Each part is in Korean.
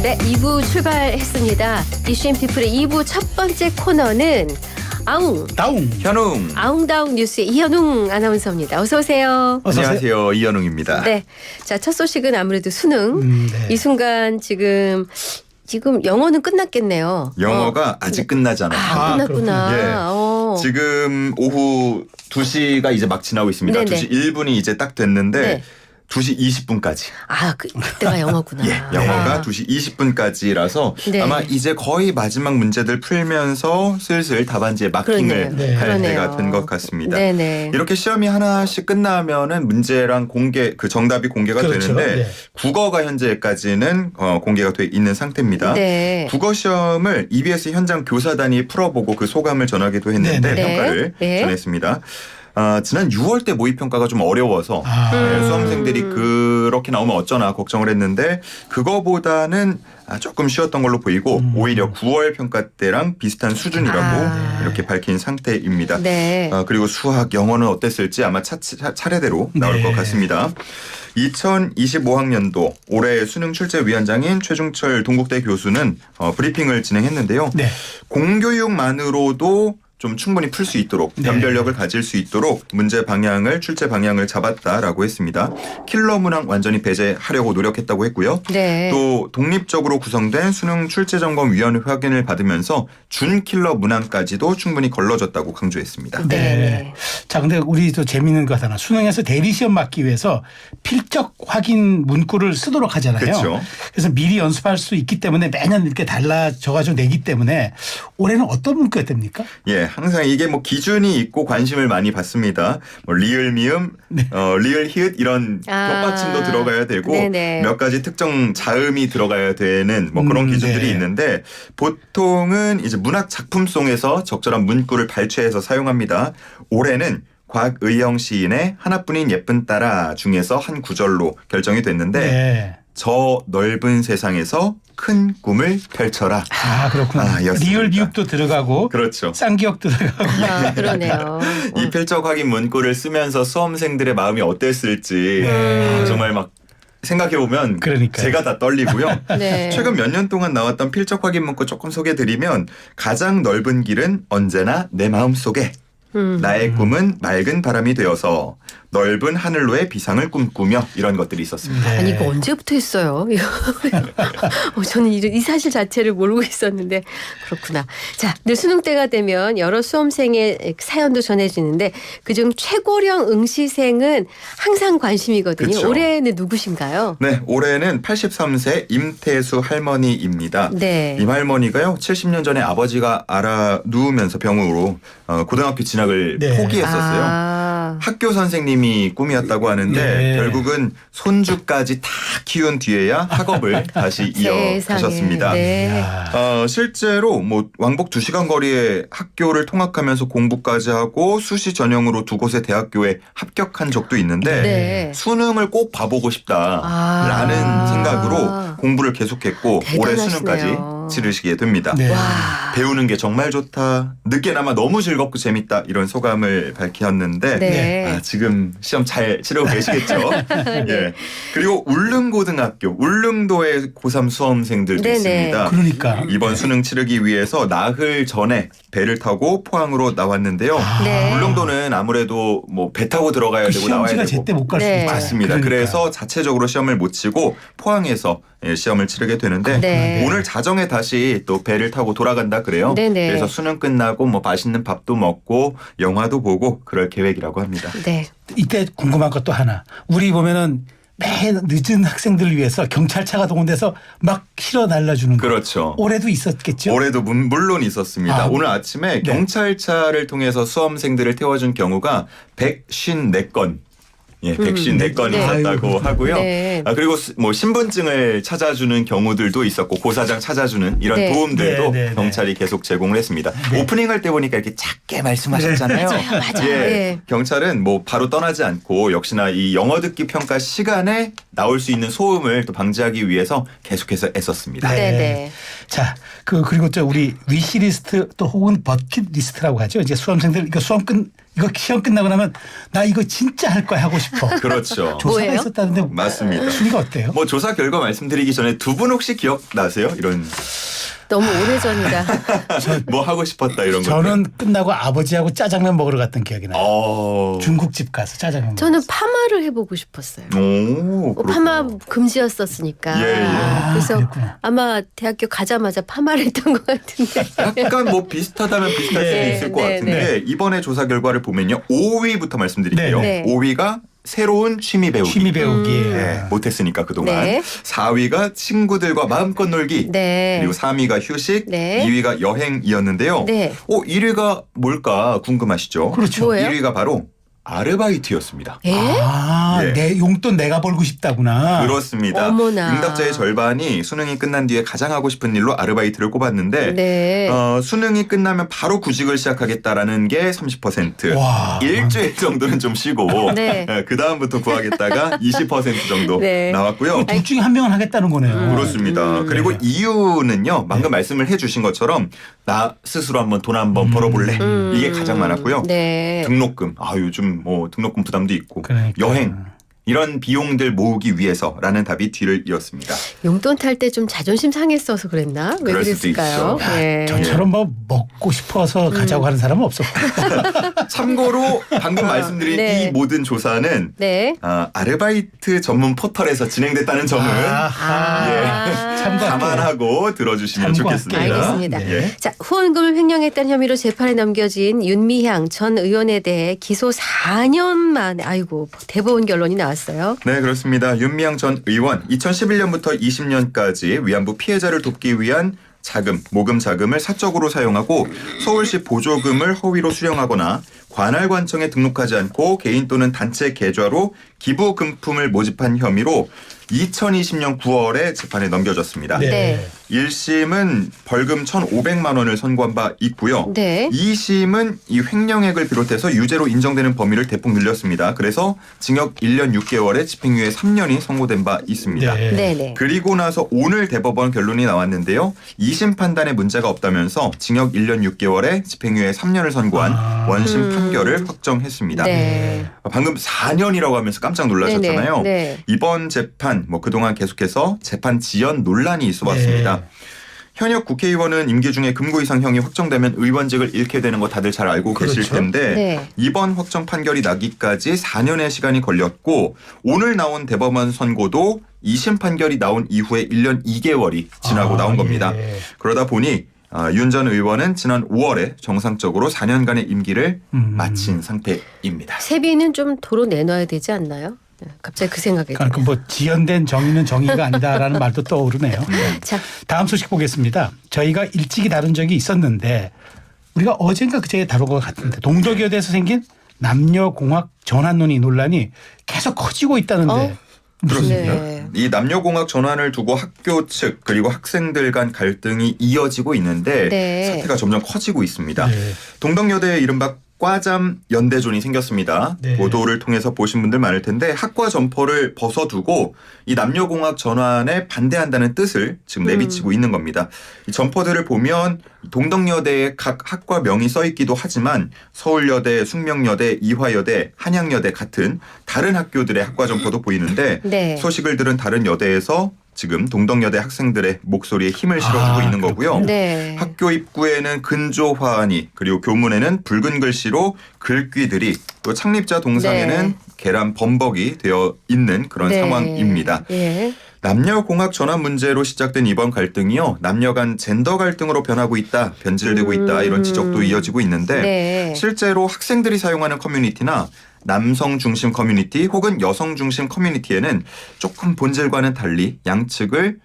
네, 2부 출발했습니다. 이슈앤피플의 2부 첫 번째 코너는 아웅, 다웅, 현웅. 아웅다웅 뉴스의 이현웅 아나운서입니다. 어서 오세요. 안녕하세요. 이현웅입니다. 네, 자, 첫 소식은 아무래도 수능. 네. 이 순간 지금 영어는 끝났겠네요. 영어가 아직 끝나지 않았어요. 끝났구나. 예. 지금 오후 2시가 이제 막 지나고 있습니다. 네네. 2시 1분이 이제 딱 됐는데 네. 2시 20분까지. 그때가 영어구나. 예, 영어가 2시 20분까지라서 네. 아마 이제 거의 마지막 문제들 풀면서 슬슬 답안지에 마킹을 그러네요. 할 그러네요. 때가 된 것 같습니다. 네네. 이렇게 시험이 하나씩 끝나면은 문제랑 그 정답이 공개가 그렇죠. 되는데 네. 국어가 현재까지는 공개가 돼 있는 상태입니다. 네. 국어 시험을 EBS 현장 교사단이 풀어보고 그 소감을 전하기도 했는데 네. 평가를 네. 전했습니다. 지난 6월 때 모의평가가 좀 어려워서 수험생들이 그렇게 나오면 어쩌나 걱정을 했는데 그거보다는 조금 쉬웠던 걸로 보이고 오히려 9월 평가 때랑 비슷한 수준이라고 이렇게 밝힌 상태입니다. 네. 그리고 수학, 영어는 어땠을지 아마 차례대로 나올 네. 것 같습니다. 2025학년도 올해 수능 출제위원장인 최중철 동국대 교수는 브리핑을 진행했는데요. 네. 공교육만으로도 좀 충분히 풀 수 있도록 네. 변별력을 가질 수 있도록 출제 방향을 잡았다라고 했습니다. 킬러 문항 완전히 배제하려고 노력했다고 했고요. 네. 또 독립적으로 구성된 수능 출제점검위원회 확인을 받으면서 준 킬러 문항까지도 충분히 걸러졌다고 강조했습니다. 네. 자, 근데 우리 또 재미있는 거 하나. 수능에서 대리시험 맞기 위해서 필적 확인 문구를 쓰도록 하잖아요. 그렇죠. 그래서 미리 연습할 수 있기 때문에 매년 이렇게 달라져가지고 내기 때문에 올해는 어떤 문구가 됩니까? 예, 항상 이게 뭐 기준이 있고 관심을 많이 받습니다. 뭐 리을 미음, 리을 히읗 이런 겹받침도 들어가야 되고 네네. 몇 가지 특정 자음이 들어가야 되는 뭐 그런 기준들이 네. 있는데 보통은 이제 문학 작품송에서 적절한 문구를 발췌해서 사용합니다. 올해는 곽의영 시인의 하나뿐인 예쁜 딸아 중에서 한 구절로 결정이 됐는데 네. 저 넓은 세상에서 큰 꿈을 펼쳐라. 그렇구나. 였습니다. 리을 비읍도 들어가고 그렇죠. 쌍기역도 들어가고. 그러네요. 이 필적 확인 문구를 쓰면서 수험생들의 마음이 어땠을지 정말 막 생각해보면 그러니까요. 제가 다 떨리고요. 네. 최근 몇 년 동안 나왔던 필적 확인 문구 조금 소개해드리면 가장 넓은 길은 언제나 내 마음속에 나의 꿈은 맑은 바람이 되어서 넓은 하늘로의 비상을 꿈꾸며 이런 것들이 있었습니다. 네. 아니 이거 언제부터 했어요? 저는 이 사실 자체를 모르고 있었는데 그렇구나. 자, 늘 수능 때가 되면 여러 수험생의 사연도 전해지는데 그중 최고령 응시생은 항상 관심이거든요. 그쵸. 올해는 누구신가요? 네, 올해는 83세 임태수 할머니입니다. 네. 이 할머니가요, 70년 전에 아버지가 누우면서 병으로 고등학교 진학을 네. 포기했었어요. 학교 선생님이 꿈이었다고 하는데 네. 결국은 손주까지 다 키운 뒤에야 학업을 다시 이어가셨습니다. 네. 실제로 뭐 왕복 2시간 거리의 학교를 통학하면서 공부까지 하고 수시 전형으로 두 곳의 대학교에 합격한 적도 있는데 네. 수능을 꼭 봐보고 싶다라는 생각으로 공부를 계속했고 올해 대단하시네요. 수능까지 치르시게 됩니다. 네. 와. 배우는 게 정말 좋다. 늦게나마 너무 즐겁고 재밌다. 이런 소감을 밝혔는데 네. 지금 시험 잘 치르고 계시겠죠. 예. 그리고 울릉고등학교, 울릉도의 고3 수험생들도 네네. 있습니다. 그러니까. 이번 수능 치르기 위해서 나흘 전에 배를 타고 포항으로 나왔는데요. 네. 울릉도는 아무래도 뭐 배 타고 들어가야 되고 나와야 시험지가 되고 제때 못 갈 수 네. 있죠. 맞습니다. 그러니까. 그래서 자체적으로 시험을 못 치고 포항에서 시험을 치르게 되는데 네. 오늘 자정에 다시 또 배를 타고 돌아간다 그래요. 네네. 그래서 수능 끝나고 뭐 맛있는 밥도 먹고 영화도 보고 그럴 계획이라고 합니다. 네. 이때 궁금한 것도 하나. 우리 보면은 매일 늦은 학생들을 위해서 경찰차가 동원돼서 막 실어 날라주는 거. 그렇죠. 올해도 있었겠죠? 올해도 물론 있었습니다. 오늘 아침에 네. 경찰차를 통해서 수험생들을 태워준 경우가 154건. 예, 154건이 네. 있었다고 하고요. 네. 그리고 뭐 신분증을 찾아주는 경우들도 있었고 고사장 찾아주는 이런 네. 도움들도 네. 경찰이 계속 제공을 했습니다. 오프닝 할 때 보니까 이렇게 작게 말씀하셨잖아요. 맞아요. 예, 네. 경찰은 뭐 바로 떠나지 않고 역시나 이 영어 듣기 평가 시간에 나올 수 있는 소음을 또 방지하기 위해서 계속해서 애썼습니다. 네. 네. 자, 그리고 우리 위시리스트 또 혹은 버킷리스트라고 하죠. 이제 수험생들 이거 수험 이거 시험 끝나고 나면 나 이거 진짜 할 거야 하고 싶어. 그렇죠. 조사가 뭐예요? 있었다는데 맞습니다. 순위가 어때요? 뭐 조사 결과 말씀드리기 전에 두 분 혹시 기억나세요? 이런 너무 오래전이다. 뭐 하고 싶었다 이런 거. 저는 끝나고 아버지하고 짜장면 먹으러 갔던 기억이 나요. 중국집 가서 짜장면 저는 먹었어요. 파마를 해보고 싶었어요. 오, 그렇구나. 파마 금지였었으니까. 예, 예. 그래서 그랬구나. 아마 대학교 가자마자 파마를 했던 것 같은데. 약간 뭐 비슷하다면 비슷할 수도 네, 있을 것 네, 같은데 이번에 조사 결과를 보면요. 5위부터 말씀드릴게요. 네, 네. 5위가 새로운 취미 배우기. 취미 배우기. 네, 못했으니까 그동안. 네. 4위가 친구들과 마음껏 놀기. 네. 그리고 3위가 휴식, 네. 2위가 여행이었는데요. 네. 1위가 뭘까 궁금하시죠? 그렇죠. 뭐예요? 1위가 바로 아르바이트였습니다. 예? 예. 내 용돈 내가 벌고 싶다구나. 그렇습니다. 어머나. 응답자의 절반이 수능이 끝난 뒤에 가장 하고 싶은 일로 아르바이트를 꼽았는데 네. 수능이 끝나면 바로 구직을 시작하겠다라는 게 30%. 와. 일주일 정도는 좀 쉬고 네. 그 다음부터 구하겠다가 20% 정도 네. 나왔고요. 둘 중에 한 명은 하겠다는 거네요. 그렇습니다. 그리고 네. 이유는요. 방금 말씀을 해주신 것처럼 나 스스로 한번 돈 한번 벌어볼래. 이게 가장 많았고요. 네. 등록금. 요즘 뭐 등록금 부담도 있고 그러니까. 여행. 이런 비용들 모으기 위해서라는 답이 뒤를 이었습니다. 용돈 탈 때 좀 자존심 상했어서 그랬나? 왜 그럴 수도 그랬을까요? 있죠. 네. 저처럼 뭐 먹고 싶어서 가자고 하는 사람은 없었고. 참고로 방금 말씀드린 네. 이 모든 조사는 네. 아르바이트 전문 포털에서 진행됐다는 점을 아. 감안하고 들어주시면 좋겠습니다. 알겠습니다. 예. 자, 후원금을 횡령했다는 혐의로 재판에 넘겨진 윤미향 전 의원에 대해 기소 4년 만에 아이고 대법원 결론이 나왔어요. 네, 그렇습니다. 윤미향 전 의원 2011년부터 20년까지 위안부 피해자를 돕기 위한 모금 자금을 사적으로 사용하고 서울시 보조금을 허위로 수령하거나 관할관청에 등록하지 않고 개인 또는 단체 계좌로 기부 금품을 모집한 혐의로 2020년 9월에 재판에 넘겨졌습니다. 네. 1심은 벌금 1,500만 원을 선고한 바 있고요. 네. 2심은 이 횡령액을 비롯해서 유죄로 인정되는 범위를 대폭 늘렸습니다. 그래서 징역 1년 6개월에 집행유예 3년이 선고된 바 있습니다. 네. 네네. 그리고 나서 오늘 대법원 결론이 나왔는데요. 2심 판단에 문제가 없다면서 징역 1년 6개월에 집행유예 3년을 선고한 원심 판결을 확정했습니다. 네. 방금 4년이라고 하면서 깜짝 놀라셨잖아요. 네네. 네. 이번 재판 그동안 계속해서 재판 지연 논란이 있어 왔습니다. 네. 현역 국회의원은 임기 중에 금고 이상 형이 확정되면 의원직을 잃게 되는 거 다들 잘 알고 계실 그렇죠. 텐데 네. 이번 확정 판결이 나기까지 4년의 시간이 걸렸고 오늘 나온 대법원 선고도 2심 판결이 나온 이후에 1년 2개월이 지나고 나온 겁니다. 예. 그러다 보니 윤 전 의원은 지난 5월에 정상적으로 4년간의 임기를 마친 상태입니다. 세비는 좀 도로 내놔야 되지 않나요? 네, 갑자기 그 생각이 그러니까 드네요. 뭐 지연된 정의는 정의가 아니다라는 말도 떠오르네요. 자, 다음 소식 보겠습니다. 저희가 일찍이 다룬 적이 있었는데 우리가 어젠가 그제 다룬 것 같은데 동덕여대에서 생긴 남녀공학 전환논의 논란이 계속 커지고 있다는데 그렇습니다. 네. 이 남녀공학 전환을 두고 학교 측 그리고 학생들 간 갈등이 이어지고 있는데 네. 사태가 점점 커지고 있습니다. 네. 동덕여대에 이른바 과잠 연대존이 생겼습니다. 네. 보도를 통해서 보신 분들 많을 텐데 학과 점퍼를 벗어두고 이 남녀공학 전환에 반대한다는 뜻을 지금 내비치고 있는 겁니다. 이 점퍼들을 보면 동덕여대의 각 학과 명이 써 있기도 하지만 서울여대, 숙명여대, 이화여대, 한양여대 같은 다른 학교들의 학과 점퍼도 보이는데 네. 소식을 들은 다른 여대에서 지금 동덕여대 학생들의 목소리에 힘을 실어주고 있는 거고요. 네. 학교 입구에는 근조화환이 그리고 교문에는 붉은 글씨로 글귀들이 또 창립자 동상에는 네. 계란 범벅이 되어 있는 그런 네. 상황입니다. 예. 남녀공학 전환 문제로 시작된 이번 갈등이요. 남녀 간 젠더 갈등으로 변하고 있다. 변질되고 있다. 이런 지적도 이어지고 있는데 네. 실제로 학생들이 사용하는 커뮤니티나 남성 중심 커뮤니티 혹은 여성 중심 커뮤니티에는 조금 본질과는 달리 양측을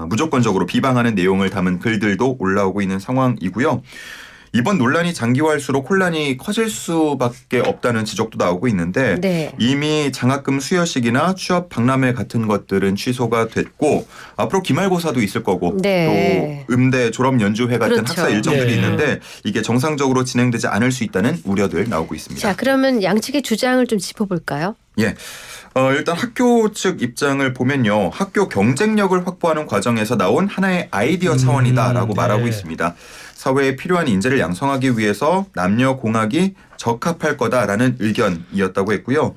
무조건적으로 비방하는 내용을 담은 글들도 올라오고 있는 상황이고요. 이번 논란이 장기화할수록 혼란이 커질 수밖에 없다는 지적도 나오고 있는데 네. 이미 장학금 수여식이나 취업 박람회 같은 것들은 취소가 됐고 앞으로 기말고사도 있을 거고 네. 또 음대 졸업 연주회 같은 그렇죠. 학사 일정들이 네. 있는데 이게 정상적으로 진행되지 않을 수 있다는 우려들 나오고 있습니다. 자, 그러면 양측의 주장을 좀 짚어볼까요? 예. 일단 학교 측 입장을 보면요. 학교 경쟁력을 확보하는 과정에서 나온 하나의 아이디어 차원이다라고 네. 말하고 있습니다. 사회에 필요한 인재를 양성하기 위해서 남녀 공학이 적합할 거다라는 의견이었다고 했고요.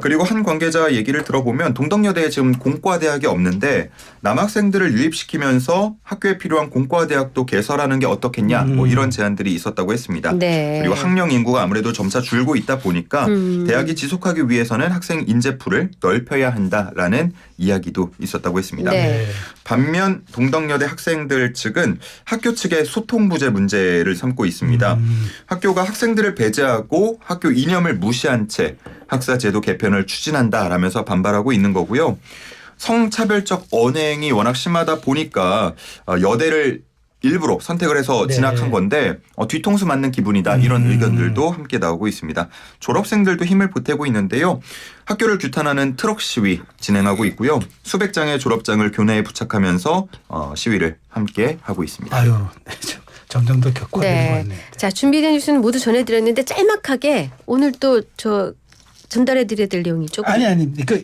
그리고 한 관계자 얘기를 들어보면 동덕여대에 지금 공과대학이 없는데 남학생들을 유입시키면서 학교에 필요한 공과대학도 개설하는 게 어떻겠냐 뭐 이런 제안들이 있었다고 했습니다. 네. 그리고 학령 인구가 아무래도 점차 줄고 있다 보니까 대학이 지속하기 위해서는 학생 인재풀을 넓혀야 한다라는 이야기도 있었다고 했습니다. 네. 반면 동덕여대 학생들 측은 학교 측의 소통 부재 문제를 삼고 있습니다. 학교가 학생들을 배제하고 학교 이념을 무시한 채 학사제도 개편을 추진한다라면서 반발하고 있는 거고요. 성차별적 언행이 워낙 심하다 보니까 여대를 일부러 선택을 해서 네. 진학한 건데 뒤통수 맞는 기분이다 이런 의견들도 함께 나오고 있습니다. 졸업생들도 힘을 보태고 있는데요. 학교를 규탄하는 트럭 시위 진행하고 있고요. 수백 장의 졸업장을 교내에 부착하면서 시위를 함께 하고 있습니다. 아유, 네, 점점 더 격화되는 것 네. 같네요. 자, 준비된 뉴스는 모두 전해드렸는데 짤막하게 오늘 또 전달해드려야 될 내용이 조금. 아니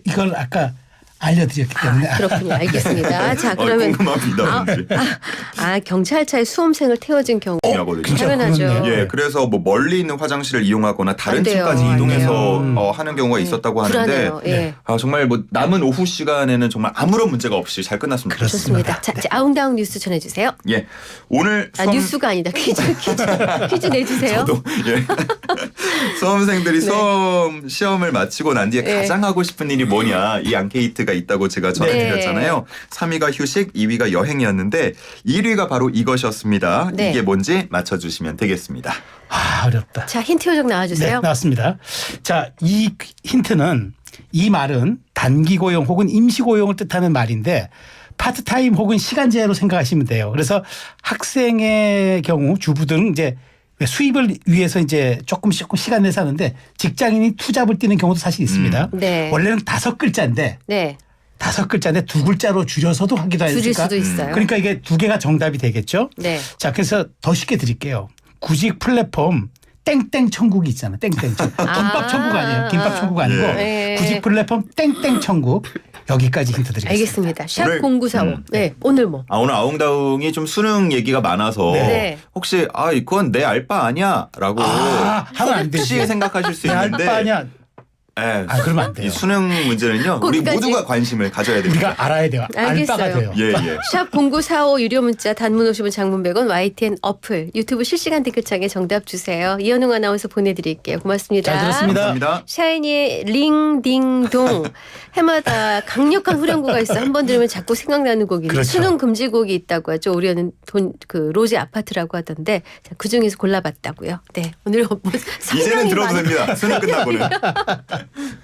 이걸 아까 알려드렸기 때문에. 그렇군요. 알겠습니다. 자, 그러면 궁금합니다. 왠지. 경찰차에 수험생을 태워진 경우. 중요하거든요. 진짜 당연하죠. 그렇네. 예, 그래서 뭐 멀리 있는 화장실을 이용하거나 다른 안 돼요. 층까지 안 이동해서 돼요. 하는 경우가 있었다고 하는데 불안해요. 예. 정말 뭐 남은 오후 시간에는 정말 아무런 문제가 없이 잘 끝났으면 좋겠습니다. 좋습니다. 자, 이제 아웅다웅 뉴스 전해주세요. 예, 오늘 뉴스가 아니다. 퀴즈 내주세요. 저도 예. 수험생들이 네. 수험 시험을 마치고 난 뒤에 네. 가장 하고 싶은 일이 뭐냐 이 앙케이트가 있다고 제가 전해드렸잖아요. 3위가 휴식, 2위가 여행이었는데 1위가 바로 이것이었습니다. 네. 이게 뭔지 맞춰주시면 되겠습니다. 아, 어렵다. 자, 힌트 요정 네, 나와주세요. 나왔습니다. 자, 이 힌트는 이 말은 단기 고용 혹은 임시 고용을 뜻하는 말인데 파트타임 혹은 시간제로 생각하시면 돼요. 그래서 학생의 경우 주부들은 이제 수입을 위해서 이제 조금 시간 내서 하는데 직장인이 투잡을 뛰는 경우도 사실 있습니다. 네. 원래는 5글자인데 네. 5글자인데 2글자로 줄여서도 하기도 줄일 하니까 수도 있어요. 그러니까 이게 2개가 정답이 되겠죠. 네. 자, 그래서 더 쉽게 드릴게요. 구직 플랫폼 땡땡 천국이 있잖아. 땡땡 천국. 김밥 천국 아니에요. 김밥 천국 아니고 네. 구직 플랫폼 땡땡 천국. 여기까지 힌트 드리겠습니다. 알겠습니다. 샵 오늘, 0945. 네. 오늘 뭐. 오늘 아웅다웅이 좀 수능 얘기가 많아서 네. 혹시 그건 내 알바 아니야라고 하면 안 되지. 혹시 생각하실 수 있는데 알바 아니야. 예, 그러면 안 돼요. 이 수능 문제는요. 우리 거기까지? 모두가 관심을 가져야 됩니다. 우리가 알아야 돼요. 알겠어요. 알바가 돼요. 예, 예. 샵 0945 유료 문자 단문 50원 장문 100원 YTN 어플 유튜브 실시간 댓글창에 정답 주세요. 이현웅 아나운서 보내드릴게요. 고맙습니다. 잘 들었습니다. 감사합니다. 샤이니의 링딩동 해마다 강력한 후렴구가 있어 한 번 들으면 자꾸 생각나는 곡인데 그렇죠. 수능 금지곡이 있다고 하죠. 우리는 로제 아파트라고 하던데 그 중에서 골라봤다고요. 네 오늘 뭐 이제는 상당히 들어도 많은 됩니다. 수능 끝나고는.